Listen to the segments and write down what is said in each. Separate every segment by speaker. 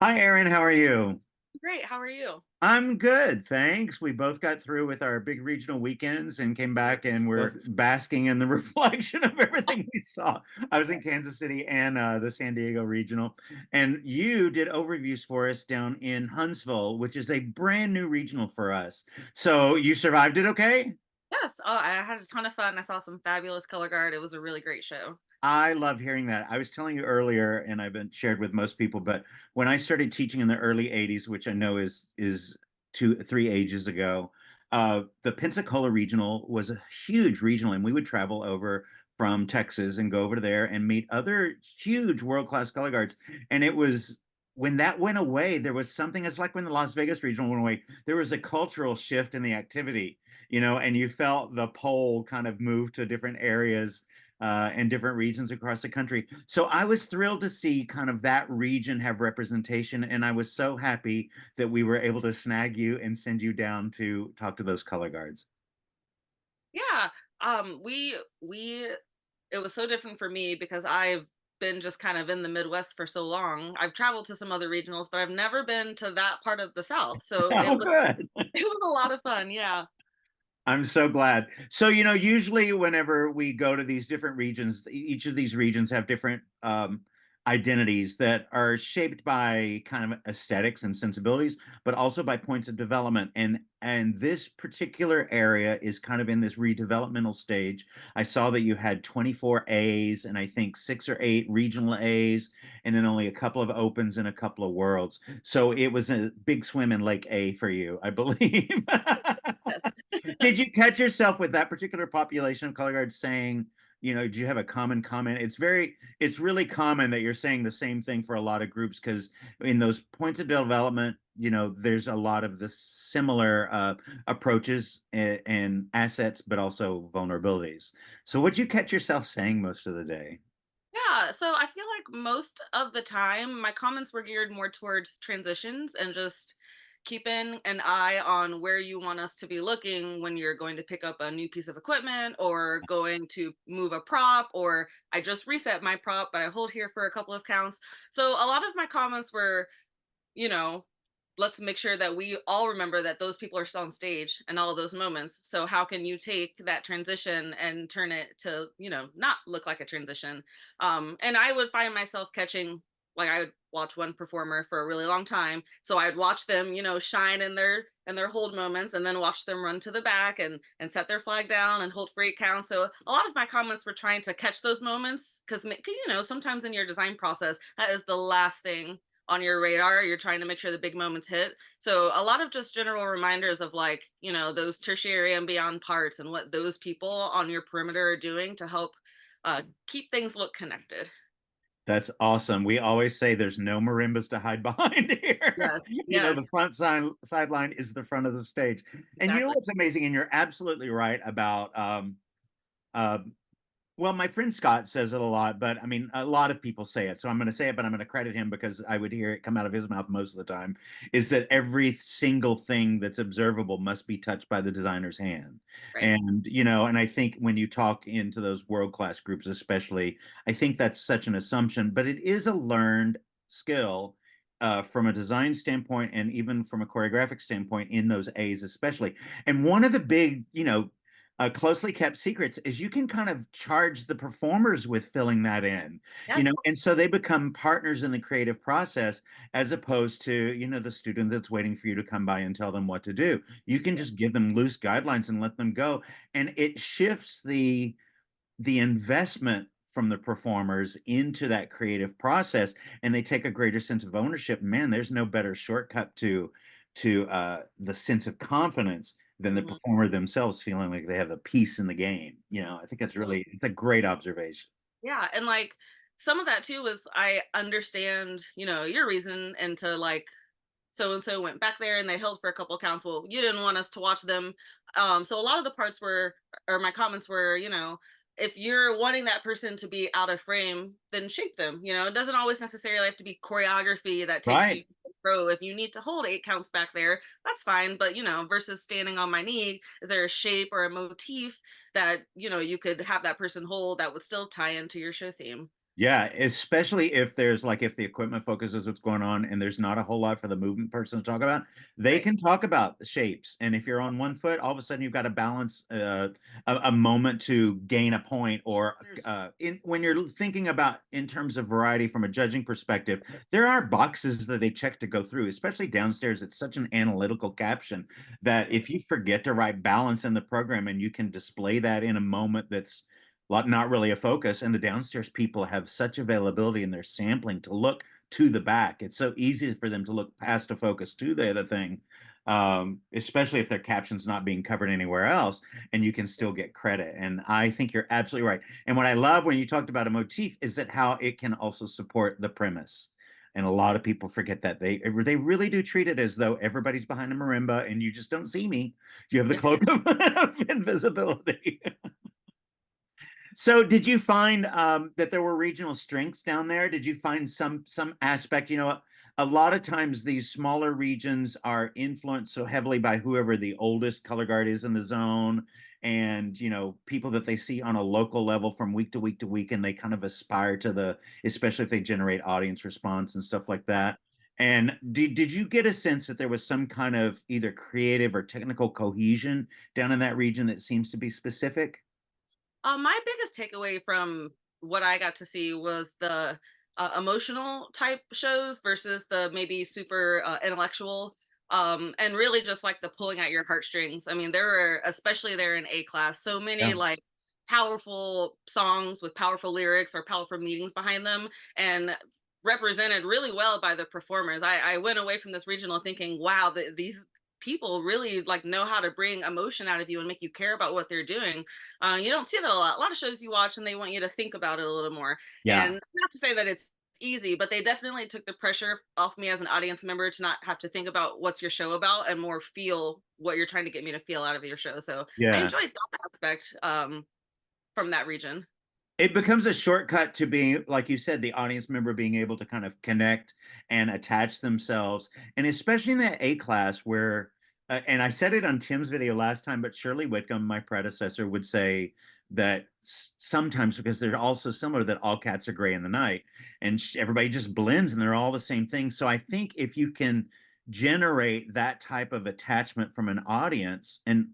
Speaker 1: Hi, Erin. How are you?
Speaker 2: Great. How are you?
Speaker 1: I'm good, thanks. We both got through with our big regional weekends and came back and we're basking in the reflection of everything we saw. I was in Kansas City and the San Diego regional, and you did overviews for us down in Huntsville, which is a brand new regional for us. So you survived it okay?
Speaker 2: Yes. Oh, I had a ton of fun. I saw some fabulous color guard. It was a really great show.
Speaker 1: I love hearing that. I was telling you earlier, and I've been shared with most people, but when I started teaching in the early '80s, which I know is 3 ages ago, the Pensacola Regional was a huge regional, and we would travel over from Texas and go over there and meet other huge world-class color guards. And it was when that went away, there was something. It's like when the Las Vegas Regional went away. There was a cultural shift in the activity, and you felt the pole kind of move to different areas and different regions across the country. So I was thrilled to see kind of that region have representation, and I was so happy that we were able to snag you and send you down to talk to those color guards.
Speaker 2: Yeah. We it was so different for me because I've been just kind of in the Midwest for so long. I've traveled to some other regionals, but I've never been to that part of the South. So it
Speaker 1: Oh,
Speaker 2: was
Speaker 1: good.
Speaker 2: it was a lot of fun. Yeah.
Speaker 1: I'm so glad. So, usually whenever we go to these different regions, each of these regions have different identities that are shaped by kind of aesthetics and sensibilities, but also by points of development. And this particular area is kind of in this redevelopmental stage. I saw that you had 24 A's and I think 6 or 8 regional A's, and then only a couple of opens and a couple of worlds. So it was a big swim in Lake A for you, I believe.
Speaker 2: Yes.
Speaker 1: Did you catch yourself with that particular population of color guards saying, do you have a common comment? It's really common that you're saying the same thing for a lot of groups because in those points of development, there's a lot of the similar approaches and assets, but also vulnerabilities. So, what'd you catch yourself saying most of the day?
Speaker 2: Yeah, so I feel like most of the time my comments were geared more towards transitions and just keeping an eye on where you want us to be looking when you're going to pick up a new piece of equipment or going to move a prop, or I just reset my prop but I hold here for a couple of counts. So a lot of my comments were, you know, let's make sure that we all remember that those people are still on stage and all of those moments. So how can you take that transition and turn it to, not look like a transition? And I would find myself catching, like, I would watch one performer for a really long time. So I'd watch them, shine in their hold moments and then watch them run to the back and set their flag down and hold for 8 counts. So a lot of my comments were trying to catch those moments because sometimes in your design process, that is the last thing on your radar. You're trying to make sure the big moments hit. So a lot of just general reminders of, like, those tertiary and beyond parts and what those people on your perimeter are doing to help keep things look connected.
Speaker 1: That's awesome. We always say there's no marimbas to hide behind here.
Speaker 2: Yes,
Speaker 1: The
Speaker 2: yes,
Speaker 1: front sideline is the front of the stage. And you know
Speaker 2: exactly.
Speaker 1: what's amazing? And you're absolutely right about uh, well, my friend Scott says it a lot, but I mean, a lot of people say it. So I'm going to say it, but I'm going to credit him because I would hear it come out of his mouth most of the time. Is that every single thing that's observable must be touched by the designer's hand?
Speaker 2: Right.
Speaker 1: And I think when you talk into those world class groups, especially, I think that's such an assumption, but it is a learned skill. From a design standpoint and even from a choreographic standpoint in those A's especially. And one of the big, closely kept secrets is you can kind of charge the performers with filling that in,
Speaker 2: Yes.
Speaker 1: and so they become partners in the creative process as opposed to, the student that's waiting for you to come by and tell them what to do. You can just give them loose guidelines and let them go. And it shifts the investment from the performers into that creative process and they take a greater sense of ownership. Man, there's no better shortcut to the sense of confidence than the
Speaker 2: Mhm.
Speaker 1: performer themselves feeling like they have a piece in the game. I think it's a great observation.
Speaker 2: Yeah, and, like, some of that too was, I understand, your reason, and to, like, so and so went back there and they held for a couple counts. Well, you didn't want us to watch them. So a lot of the parts were, or my comments were, if you're wanting that person to be out of frame, then shape them. It doesn't always necessarily have to be choreography that takes you
Speaker 1: Right.
Speaker 2: to the pro. If you need to hold 8 counts back there, that's fine. But, versus standing on my knee, is there a shape or a motif that, you could have that person hold that would still tie into your show theme?
Speaker 1: Yeah, especially if there's like if the equipment focuses what's going on and there's not a whole lot for the movement person to talk about, they
Speaker 2: Right.
Speaker 1: can talk about the shapes. And if you're on one foot, all of a sudden you've got to balance a moment to gain a point. Or when you're thinking about in terms of variety from a judging perspective, there are boxes that they check to go through, especially downstairs. It's such an analytical caption that
Speaker 2: Right.
Speaker 1: if you forget to write balance in the program and you can display that in a moment that's not really a focus. And the downstairs people have such availability in their sampling to look to the back. It's so easy for them to look past a focus to the other thing, especially if their caption's not being covered anywhere else, and you can still get credit. And I think you're absolutely right. And what I love when you talked about a motif is that how it can also support the premise. And a lot of people forget that they really do treat it as though everybody's behind a marimba and you just don't see me. You have the cloak of invisibility. So, did you find that there were regional strengths down there? Did you find some aspect? A lot of times these smaller regions are influenced so heavily by whoever the oldest color guard is in the zone, and people that they see on a local level from week to week to week, and they kind of aspire to especially if they generate audience response and stuff like that. And did you get a sense that there was some kind of either creative or technical cohesion down in that region that seems to be specific?
Speaker 2: My biggest takeaway from what I got to see was the emotional type shows versus the maybe super intellectual. And really just like the pulling at your heartstrings. I mean, there were, especially there in A class, so many
Speaker 1: Yeah.
Speaker 2: like powerful songs with powerful lyrics or powerful meanings behind them, and represented really well by the performers. I went away from this regional thinking, wow, these people really like know how to bring emotion out of you and make you care about what they're doing. You don't see that a lot. A lot of shows you watch and they want you to think about it a little more.
Speaker 1: Yeah.
Speaker 2: And not to say that it's easy, but they definitely took the pressure off me as an audience member to not have to think about what's your show about and more feel what you're trying to get me to feel out of your show. So I
Speaker 1: Yeah.
Speaker 2: enjoyed that aspect from that region.
Speaker 1: It becomes a shortcut to being, like you said, the audience member being able to kind of connect and attach themselves. And especially in that A class where, and I said it on Tim's video last time, but Shirley Whitcomb, my predecessor, would say that sometimes because they're all so similar that all cats are gray in the night and everybody just blends and they're all the same thing. So I think if you can generate that type of attachment from an audience and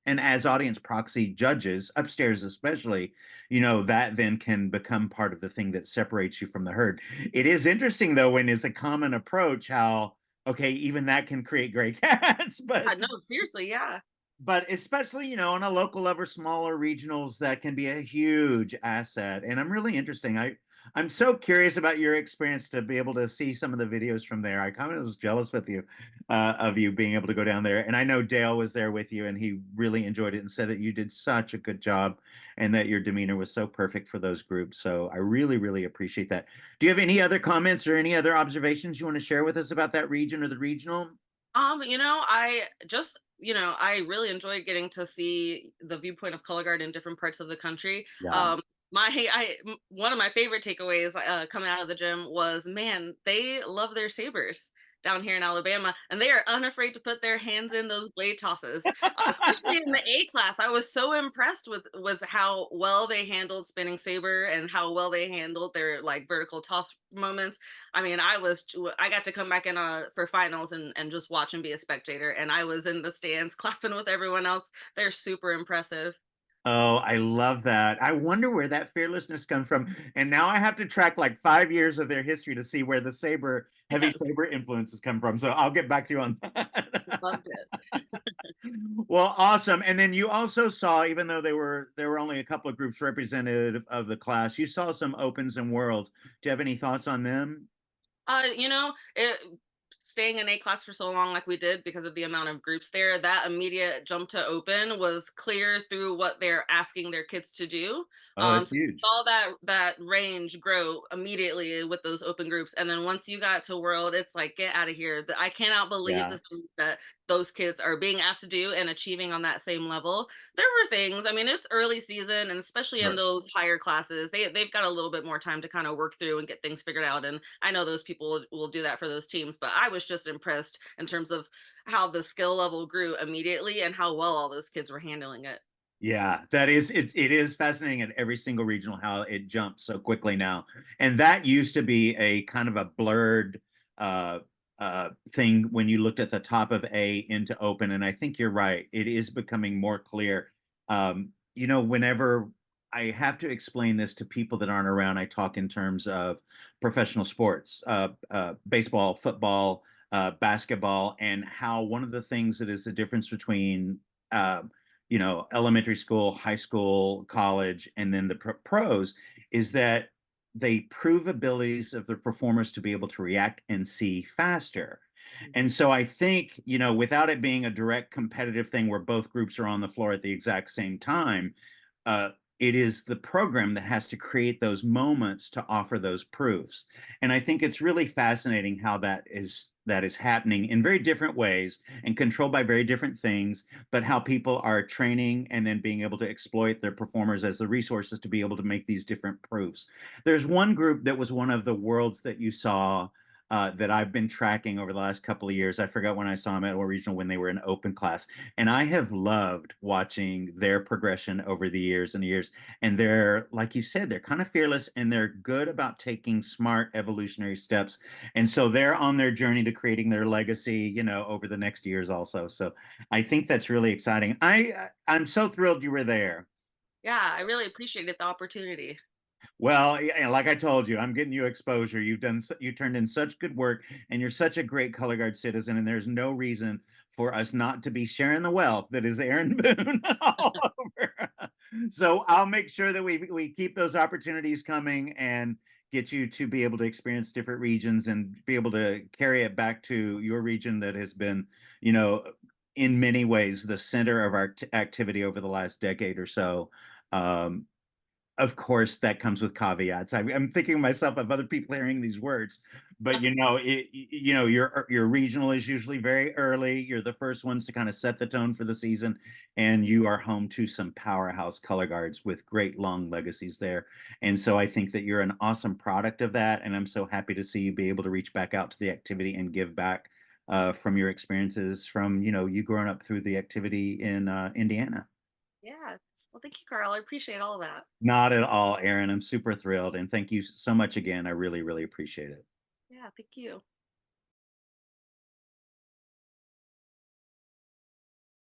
Speaker 1: as audience proxy judges upstairs especially, that then can become part of the thing that separates you from the herd. It is interesting though when it's a common approach how okay, even that can create gray cats, but
Speaker 2: No, seriously, yeah.
Speaker 1: especially on a local level, smaller regionals, that can be a huge asset. And I'm really interesting. I'm so curious about your experience to be able to see some of the videos from there. I kind of was jealous with you of you being able to go down there. And I know Dale was there with you and he really enjoyed it and said that you did such a good job and that your demeanor was so perfect for those groups. So I really, really appreciate that. Do you have any other comments or any other observations you want to share with us about that region or the regional?
Speaker 2: I just, I really enjoyed getting to see the viewpoint of color guard in different parts of the country.
Speaker 1: Yeah.
Speaker 2: One of my favorite takeaways coming out of the gym was, man, they love their sabers down here in Alabama, and they are unafraid to put their hands in those blade tosses, especially in the A class. I was so impressed with how well they handled spinning saber and how well they handled their like vertical toss moments. I mean, I got to come back in for finals and just watch and be a spectator, and I was in the stands clapping with everyone else. They're super impressive.
Speaker 1: Oh, I love that. I wonder where that fearlessness comes from. And now I have to track like 5 years of their history to see where the heavy
Speaker 2: Yes,
Speaker 1: saber influences come from. So I'll get back to you on that.
Speaker 2: loved it.
Speaker 1: Well, awesome. And then you also saw, even though there were only a couple of groups representative of the class, you saw some opens and worlds. Do you have any thoughts on them?
Speaker 2: Staying in A class for so long, like we did, because of the amount of groups there, that immediate jump to open was clear through what they're asking their kids to do.
Speaker 1: Oh, that's
Speaker 2: So
Speaker 1: huge.
Speaker 2: we saw that range grow immediately with those open groups, and then once you got to World, it's like get out of here. I cannot believe
Speaker 1: Yeah.
Speaker 2: the things that those kids are being asked to do and achieving on that same level. There were things. I mean, it's early season, and especially in
Speaker 1: Sure.
Speaker 2: those higher classes, they've got a little bit more time to kind of work through and get things figured out. And I know those people will do that for those teams, but I was just impressed in terms of how the skill level grew immediately and how well all those kids were handling it.
Speaker 1: Yeah, that is it is fascinating at every single regional how it jumps so quickly now. And that used to be a kind of a blurred uh thing when you looked at the top of A into open. And I think you're right. It is becoming more clear. Whenever I have to explain this to people that aren't around, I talk in terms of professional sports, baseball, football, basketball, and how one of the things that is the difference between elementary school, high school, college, and then the pros is that they prove abilities of the performers to be able to react and see faster. And so I think, without it being a direct competitive thing where both groups are on the floor at the exact same time, uh, it is the program that has to create those moments to offer those proofs. And I think it's really fascinating how that is happening in very different ways and controlled by very different things, but how people are training and then being able to exploit their performers as the resources to be able to make these different proofs. There's one group that was one of the worlds that you saw that I've been tracking over the last couple of years. I forgot when I saw them at Or Regional when they were in open class, and I have loved watching their progression over the years and years. And they're, like you said, they're kind of fearless and they're good about taking smart evolutionary steps. And so they're on their journey to creating their legacy, over the next years also. So I think that's really exciting. I'm so thrilled you were there.
Speaker 2: Yeah, I really appreciated the opportunity.
Speaker 1: Well, yeah, like I told you, I'm getting you exposure. You turned in such good work, and you're such a great color guard citizen. And there's no reason for us not to be sharing the wealth that is Eryn Boone all over. So I'll make sure that we keep those opportunities coming and get you to be able to experience different regions and be able to carry it back to your region that has been, you know, in many ways the center of our activity over the last decade or so. Um, of course, that comes with caveats. I'm thinking of myself of other people hearing these words, but your regional is usually very early. You're the first ones to kind of set the tone for the season, and you are home to some powerhouse color guards with great long legacies there. And so I think that you're an awesome product of that, and I'm so happy to see you be able to reach back out to the activity and give back from your experiences from you growing up through the activity in Indiana.
Speaker 2: Yeah. Well, thank you, Carl. I appreciate all of that.
Speaker 1: Not at all, Aaron. I'm super thrilled. And thank you so much again. I really, really appreciate it.
Speaker 2: Yeah, thank you.